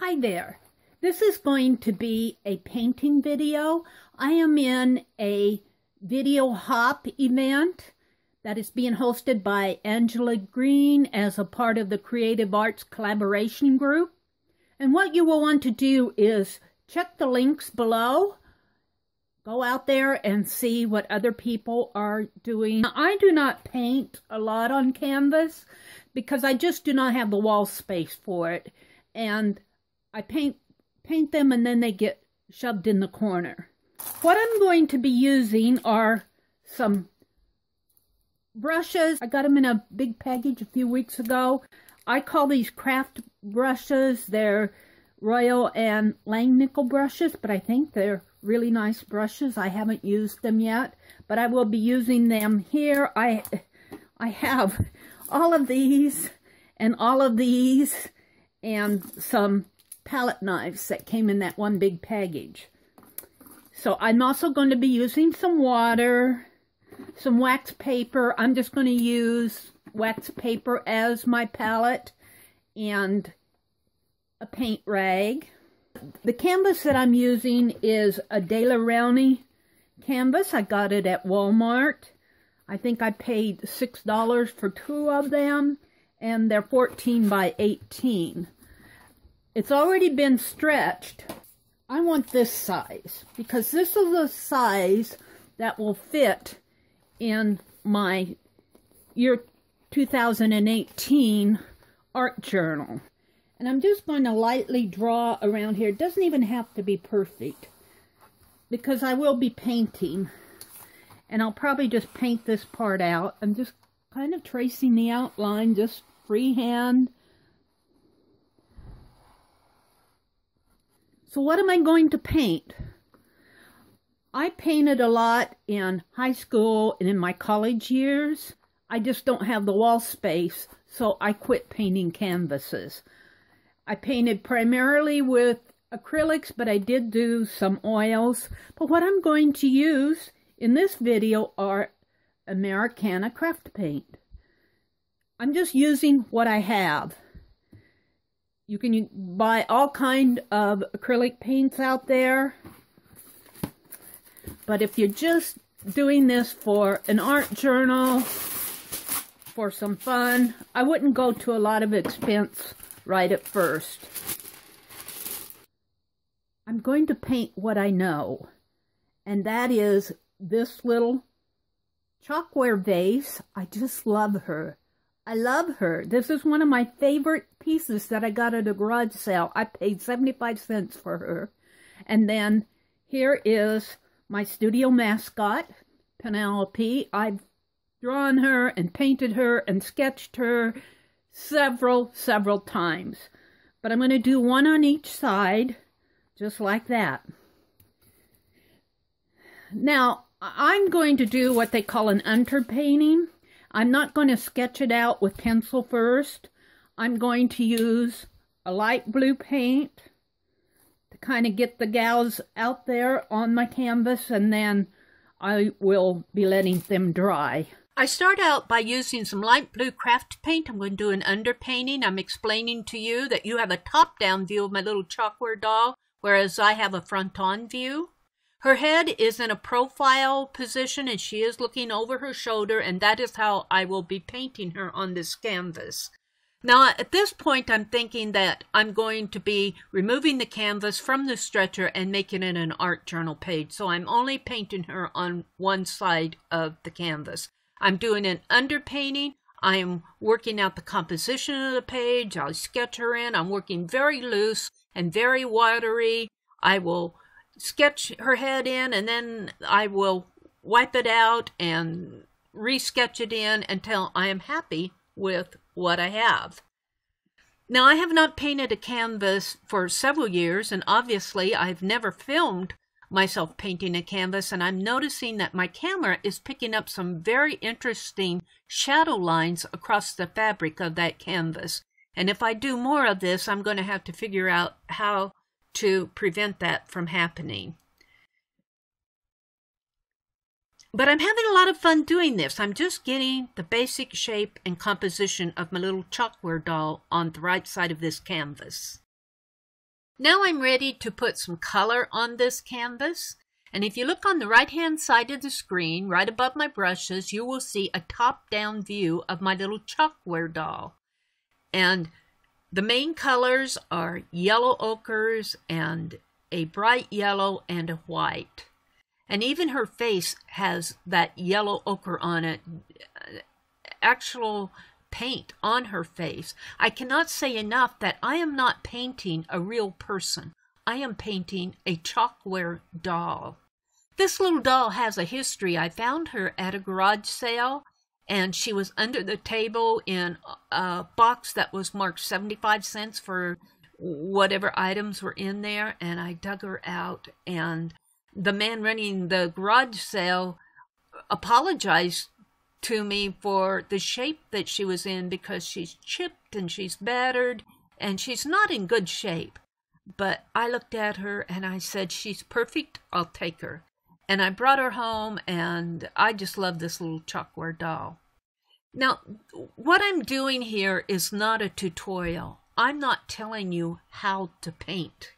Hi there. This is going to be a painting video. I am in a video hop event that is being hosted by Angela Green as a part of the Creative Arts Collaboration Group. And what you will want to do is check the links below. Go out there and see what other people are doing. Now, I do not paint a lot on canvas because I just do not have the wall space for it. And I paint them and then they get shoved in the corner. What I'm going to be using are some brushes. I got them in a big package a few weeks ago. I call these craft brushes. They're Royal and Langnickel brushes, but I think they're really nice brushes. I haven't used them yet, but I will be using them here. I have all of these and all of these and some palette knives that came in that one big package. So I'm also going to be using some water, some wax paper. I'm just going to use wax paper as my palette and a paint rag. The canvas that I'm using is a De La Rowney canvas. I got it at Walmart. I think I paid $6 for 2 of them, and they're 14 by 18. It's already been stretched. I want this size because this is the size that will fit in my year 2018 art journal. And I'm just going to lightly draw around here. It doesn't even have to be perfect because I will be painting. And I'll probably just paint this part out. I'm just kind of tracing the outline, just freehand. So what am I going to paint? I painted a lot in high school and in my college years. I just don't have the wall space, so I quit painting canvases. I painted primarily with acrylics, but I did do some oils. But what I'm going to use in this video are Americana craft paint. I'm just using what I have. You can buy all kind of acrylic paints out there. But if you're just doing this for an art journal, for some fun, I wouldn't go to a lot of expense right at first. I'm going to paint what I know, and that is this little chalkware vase. I just love her. I love her. This is one of my favorite pieces that I got at a garage sale. I paid 75 cents for her. And then here is my studio mascot, Penelope. I've drawn her and painted her and sketched her several times. But I'm going to do one on each side, just like that. Now, I'm going to do what they call an underpainting. I'm not going to sketch it out with pencil first. I'm going to use a light blue paint to kind of get the gals out there on my canvas, and then I will be letting them dry. I start out by using some light blue craft paint. I'm going to do an underpainting. I'm explaining to you that you have a top-down view of my little chalkware doll, whereas I have a front-on view. Her head is in a profile position and she is looking over her shoulder, and that is how I will be painting her on this canvas. Now at this point I'm thinking that I'm going to be removing the canvas from the stretcher and making it an art journal page. So I'm only painting her on one side of the canvas. I'm doing an underpainting. I'm working out the composition of the page. I'll sketch her in. I'm working very loose and very watery. I will sketch her head in, and then I will wipe it out and re-sketch it in until I am happy with what I have. Now, I have not painted a canvas for several years, and obviously I've never filmed myself painting a canvas, and I'm noticing that my camera is picking up some very interesting shadow lines across the fabric of that canvas. And if I do more of this, I'm going to have to figure out how to prevent that from happening. But I'm having a lot of fun doing this. I'm just getting the basic shape and composition of my little chalkware doll on the right side of this canvas. Now I'm ready to put some color on this canvas. And if you look on the right-hand side of the screen, right above my brushes, you will see a top-down view of my little chalkware doll. And the main colors are yellow ochres and a bright yellow and a white. And even her face has that yellow ochre on it, actual paint on her face. I cannot say enough that I am not painting a real person. I am painting a chalkware doll. This little doll has a history. I found her at a garage sale, and she was under the table in a box that was marked 75 cents for whatever items were in there, and I dug her out, and the man running the garage sale apologized to me for the shape that she was in because she's chipped and she's battered and she's not in good shape. But I looked at her and I said, she's perfect, I'll take her. And I brought her home, and I just love this little chalkware doll. Now, what I'm doing here is not a tutorial. I'm not telling you how to paint.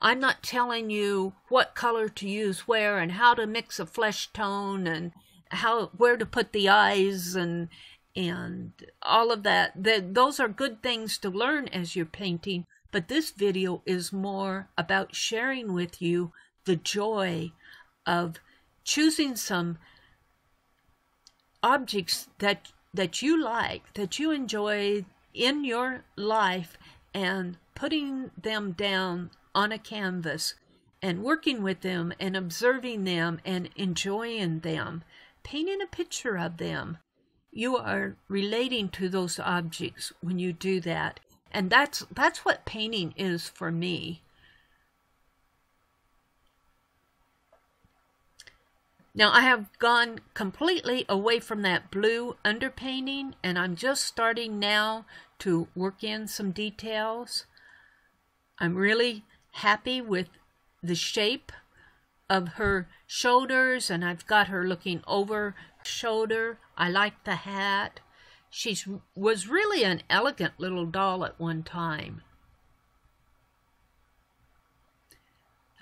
I'm not telling you what color to use where and how to mix a flesh tone and where to put the eyes and all of that. Those are good things to learn as you're painting, but this video is more about sharing with you the joy of choosing some objects that you like, that you enjoy in your life, and putting them down on a canvas and working with them and observing them and enjoying them, painting a picture of them. You are relating to those objects when you do that. And that's what painting is for me. Now I have gone completely away from that blue underpainting, and I'm just starting now to work in some details. I'm really happy with the shape of her shoulders, and I've got her looking over shoulder. I like the hat. She was really an elegant little doll at one time.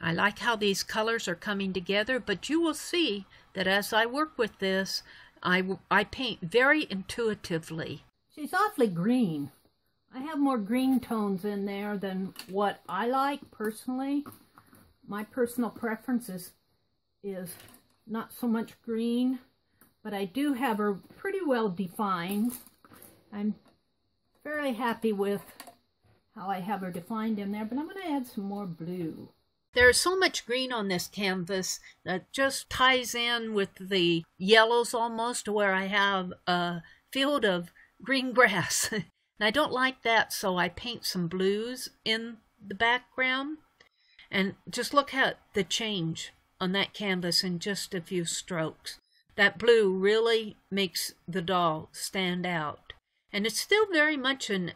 I like how these colors are coming together, but you will see that as I work with this, I paint very intuitively. She's awfully green. I have more green tones in there than what I like personally. My personal preference is not so much green, but I do have her pretty well defined. I'm very happy with how I have her defined in there, but I'm going to add some more blue. There's so much green on this canvas that just ties in with the yellows almost to where I have a field of green grass. And I don't like that, so I paint some blues in the background. And just look at the change on that canvas in just a few strokes. That blue really makes the doll stand out. And it's still very much an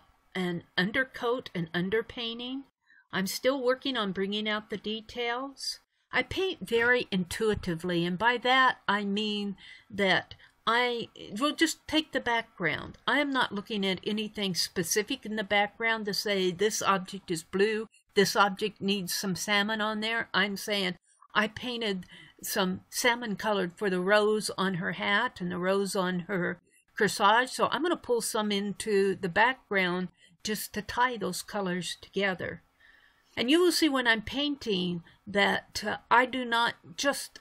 undercoat and underpainting. I'm still working on bringing out the details. I paint very intuitively, and by that I mean that I will just take the background. I am not looking at anything specific in the background to say this object is blue, this object needs some salmon on there. I'm saying I painted some salmon colored for the rose on her hat and the rose on her corsage, so I'm going to pull some into the background just to tie those colors together. And you will see when I'm painting that I do not just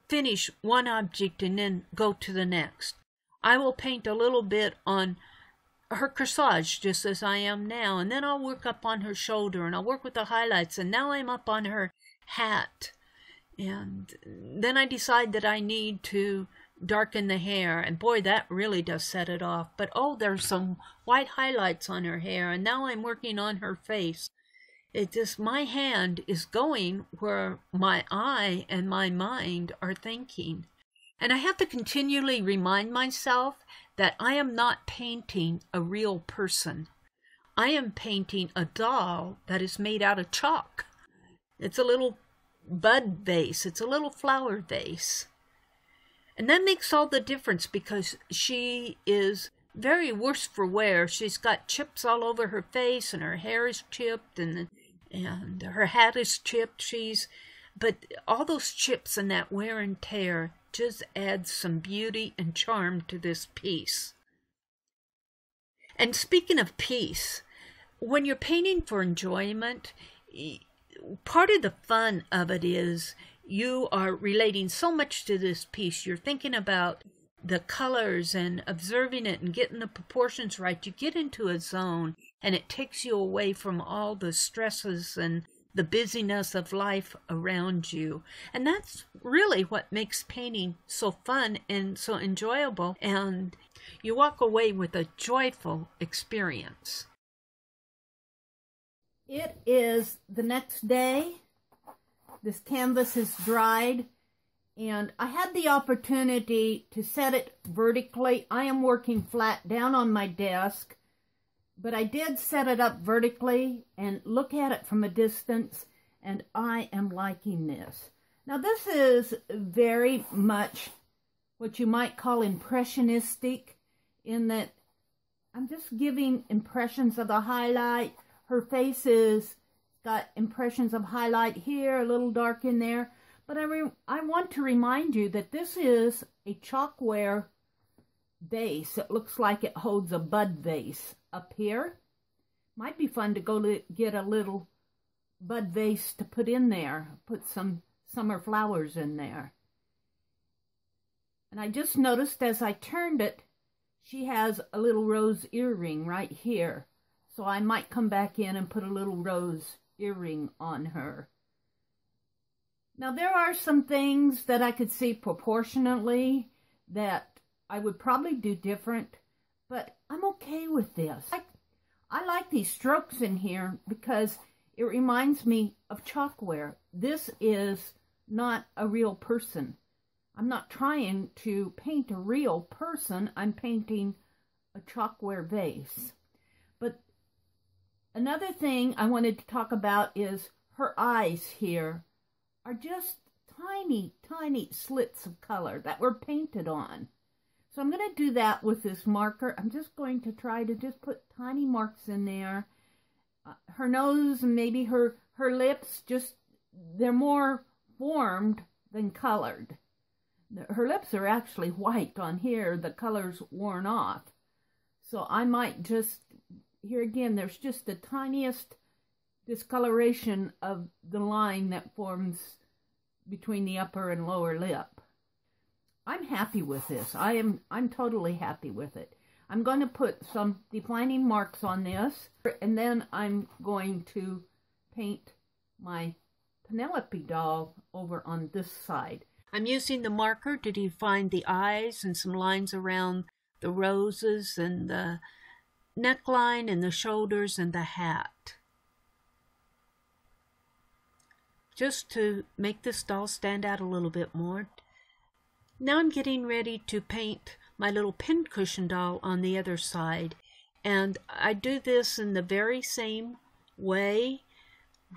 finish one object and then go to the next. I will paint a little bit on her corsage just as I am now, and then I'll work up on her shoulder, and I'll work with the highlights, and now I'm up on her hat. And then I decide that I need to darken the hair, and boy, that really does set it off. But oh, there's some white highlights on her hair, and now I'm working on her face. It just, my hand is going where my eye and my mind are thinking. And I have to continually remind myself that I am not painting a real person. I am painting a doll that is made out of chalk. It's a little bud vase. It's a little flower vase. And that makes all the difference because she is very worse for wear. She's got chips all over her face and her hair is chipped and and her hat is chipped. But all those chips and that wear and tear just adds some beauty and charm to this piece. And speaking of peace, when you're painting for enjoyment, part of the fun of it is you are relating so much to this piece. You're thinking about the colors and observing it and getting the proportions right. You get into a zone and it takes you away from all the stresses and the busyness of life around you. And that's really what makes painting so fun and so enjoyable. And you walk away with a joyful experience. It is the next day. This canvas is dried, and I had the opportunity to set it vertically. I am working flat down on my desk, but I did set it up vertically and look at it from a distance, and I am liking this. Now, this is very much what you might call impressionistic, in that I'm just giving impressions of the highlight. Her face is got impressions of highlight here, a little dark in there. But I want to remind you that this is a chalkware vase. It looks like it holds a bud vase up here. Might be fun to go get a little bud vase to put in there. Put some summer flowers in there. And I just noticed as I turned it, she has a little rose earring right here. So I might come back in and put a little rose earring on her. Now, there are some things that I could see proportionately that I would probably do different, but I'm okay with this. I like these strokes in here because it reminds me of chalkware. This is not a real person. I'm not trying to paint a real person. I'm painting a chalkware vase. But another thing I wanted to talk about is her eyes here are just tiny, tiny slits of color that were painted on. So I'm going to do that with this marker. I'm just going to try to just put tiny marks in there. Her nose and maybe her lips, just, they're more formed than colored. Her lips are actually white on here. The color's worn off. So I might just, here again, there's just the tiniest discoloration of the line that forms between the upper and lower lip. I'm happy with this. I'm totally happy with it. I'm going to put some defining marks on this, and then I'm going to paint my Penelope doll over on this side. I'm using the marker to define the eyes and some lines around the roses and the neckline and the shoulders and the hat, just to make this doll stand out a little bit more. Now I'm getting ready to paint my little pincushion doll on the other side, and I do this in the very same way,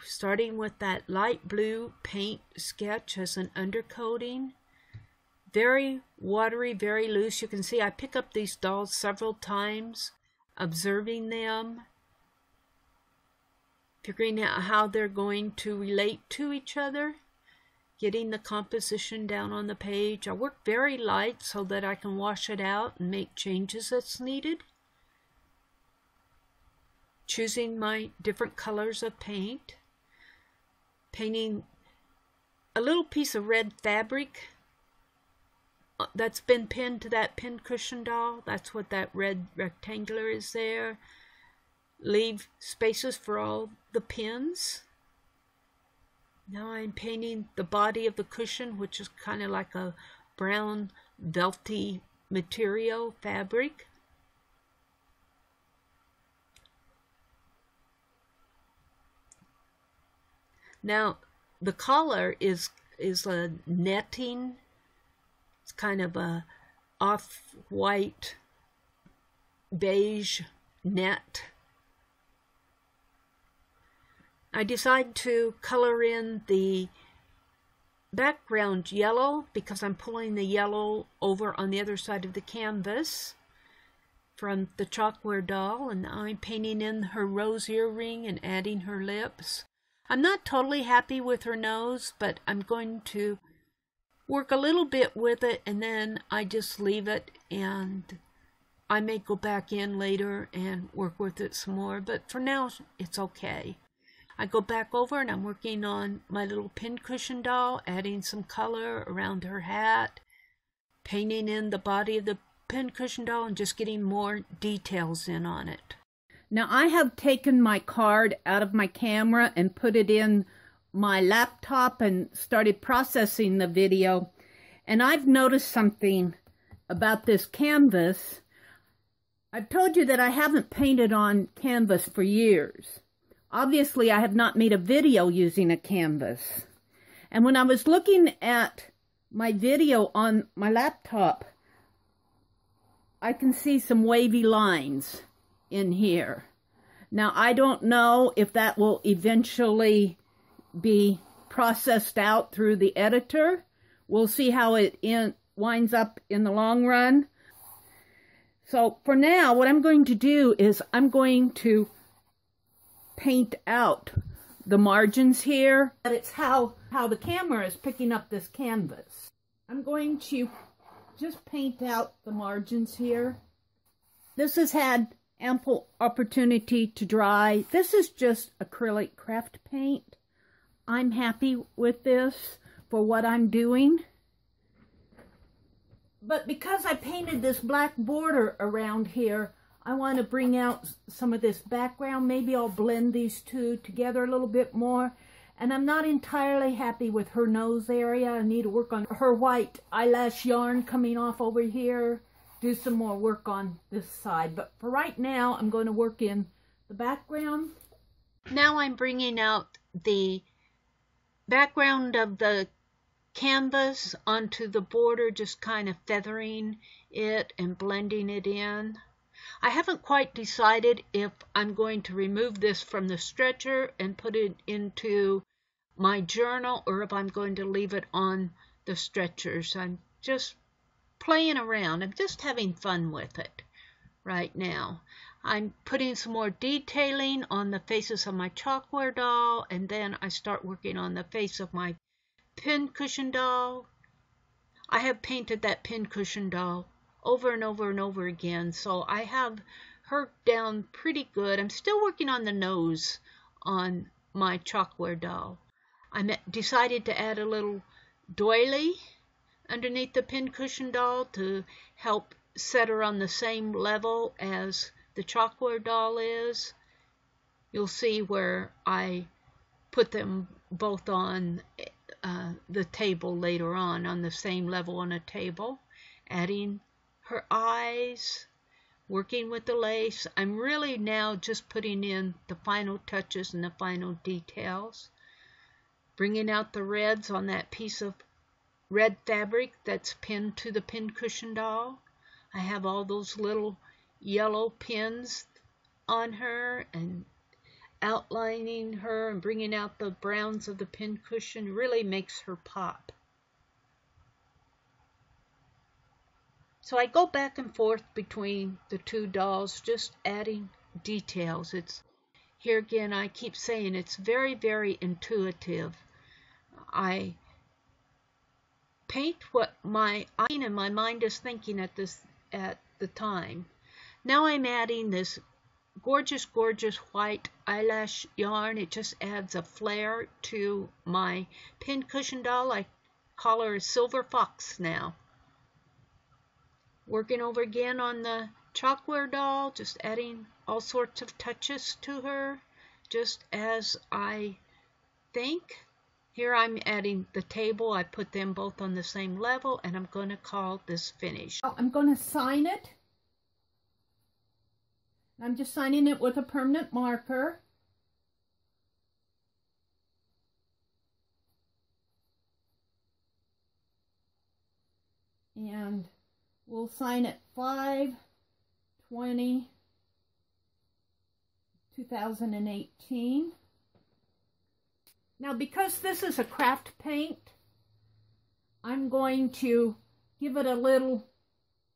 starting with that light blue paint sketch as an undercoating. Very watery, very loose. You can see I pick up these dolls several times, observing them, figuring out how they're going to relate to each other, getting the composition down on the page. I work very light so that I can wash it out and make changes as needed. Choosing my different colors of paint. Painting a little piece of red fabric that's been pinned to that pincushion doll. That's what that red rectangular is there. Leave spaces for all the pins. Now I'm painting the body of the cushion, which is kind of like a brown velvety material fabric. Now the collar is a netting. It's kind of a off-white beige net. I decide to color in the background yellow because I'm pulling the yellow over on the other side of the canvas from the chalkware doll, and I'm painting in her rose earring and adding her lips. I'm not totally happy with her nose, but I'm going to work a little bit with it, and then I just leave it, and I may go back in later and work with it some more, but for now it's okay. I go back over and I'm working on my little pincushion doll, adding some color around her hat, painting in the body of the pincushion doll, and just getting more details in on it. Now I have taken my card out of my camera and put it in my laptop and started processing the video, and I've noticed something about this canvas. I've told you that I haven't painted on canvas for years. Obviously, I have not made a video using a canvas. And when I was looking at my video on my laptop, I can see some wavy lines in here. Now, I don't know if that will eventually be processed out through the editor. We'll see how it winds up in the long run. So for now, what I'm going to do is I'm going to paint out the margins here. It's how the camera is picking up this canvas. I'm going to just paint out the margins here. This has had ample opportunity to dry. This is just acrylic craft paint. I'm happy with this for what I'm doing. But because I painted this black border around here, I want to bring out some of this background. Maybe I'll blend these two together a little bit more. And I'm not entirely happy with her nose area. I need to work on her white eyelash yarn coming off over here. Do some more work on this side. But for right now, I'm going to work in the background. Now I'm bringing out the background of the canvas onto the border, just kind of feathering it and blending it in. I haven't quite decided if I'm going to remove this from the stretcher and put it into my journal, or if I'm going to leave it on the stretchers. I'm just playing around. I'm just having fun with it right now. I'm putting some more detailing on the faces of my chalkware doll, and then I start working on the face of my pincushion doll. I have painted that pincushion doll over and over and over again, so I have her down pretty good. I'm still working on the nose on my chalkware doll. I decided to add a little doily underneath the pincushion doll to help set her on the same level as the chalkware doll is. You'll see where I put them both on the table later on the same level on a table, adding her eyes, working with the lace. I'm really now just putting in the final touches and the final details, bringing out the reds on that piece of red fabric that's pinned to the pincushion doll. I have all those little yellow pins on her and outlining her and bringing out the browns of the pincushion. Really makes her pop. So I go back and forth between the two dolls, just adding details. It's here again, I keep saying it's very, very intuitive. I paint what my eye and my mind is thinking at the time. Now I'm adding this gorgeous, gorgeous white eyelash yarn. It just adds a flair to my pincushion doll. I call her a silver fox now. Working over again on the chalkware doll, just adding all sorts of touches to her, just as I think. Here I'm adding the table. I put them both on the same level, and I'm going to call this finished. I'm going to sign it. I'm just signing it with a permanent marker. And we'll sign it 5/20/2018. Now, because this is a craft paint, I'm going to give it a little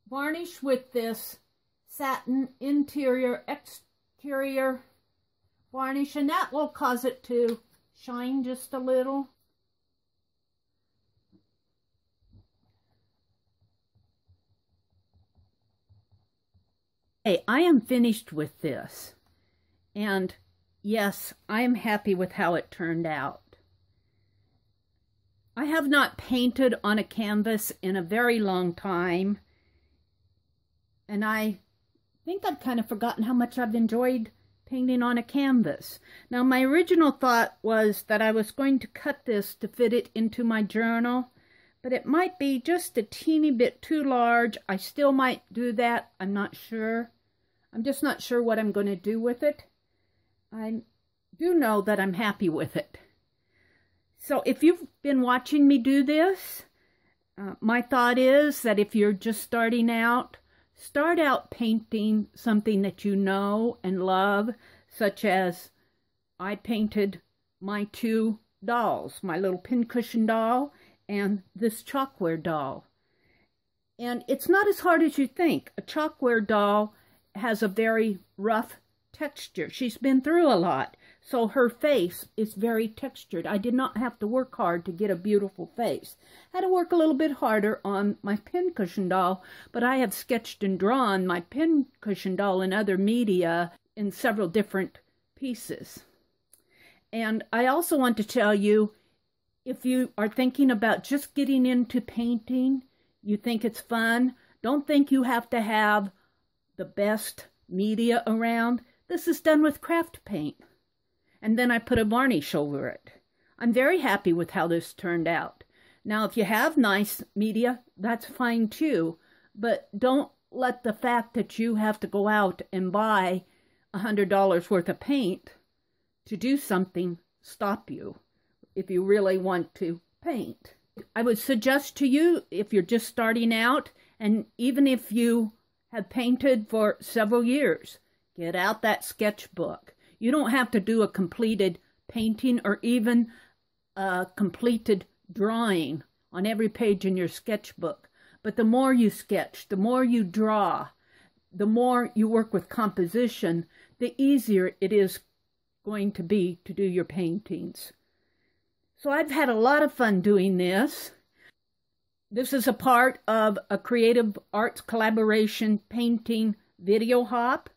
varnish with this satin interior exterior varnish, and that will cause it to shine just a little. Hey, I am finished with this. And yes, I am happy with how it turned out. I have not painted on a canvas in a very long time. And I think I've kind of forgotten how much I've enjoyed painting on a canvas. Now, my original thought was that I was going to cut this to fit it into my journal, but it might be just a teeny bit too large. I still might do that. I'm not sure. I'm just not sure what I'm going to do with it. I do know that I'm happy with it. So if you've been watching me do this, my thought is that if you're just starting out, start out painting something that you know and love, such as I painted my two dolls, my little pincushion doll and this chalkware doll. And it's not as hard as you think. A chalkware doll has a very rough texture. She's been through a lot, so her face is very textured. I did not have to work hard to get a beautiful face. I had to work a little bit harder on my pincushion doll, but I have sketched and drawn my pincushion doll in other media in several different pieces. And I also want to tell you, if you are thinking about just getting into painting, you think it's fun, don't think you have to have the best media around. This is done with craft paint. And then I put a varnish over it. I'm very happy with how this turned out. Now, if you have nice media, that's fine too. But don't let the fact that you have to go out and buy $100 worth of paint to do something stop you if you really want to paint. I would suggest to you, if you're just starting out, and even if you have painted for several years, get out that sketchbook. You don't have to do a completed painting or even a completed drawing on every page in your sketchbook. But the more you sketch, the more you draw, the more you work with composition, the easier it is going to be to do your paintings. So I've had a lot of fun doing this. This is a part of a creative arts collaboration painting video hop.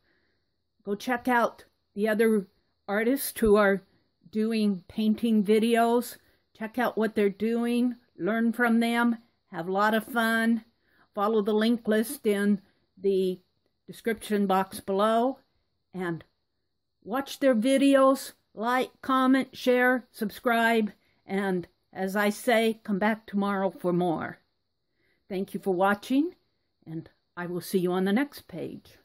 Go check out the other artists who are doing painting videos. Check out what they're doing. Learn from them. Have a lot of fun. Follow the link list in the description box below. And watch their videos. Like, comment, share, subscribe. And as I say, come back tomorrow for more. Thank you for watching, and I will see you on the next page.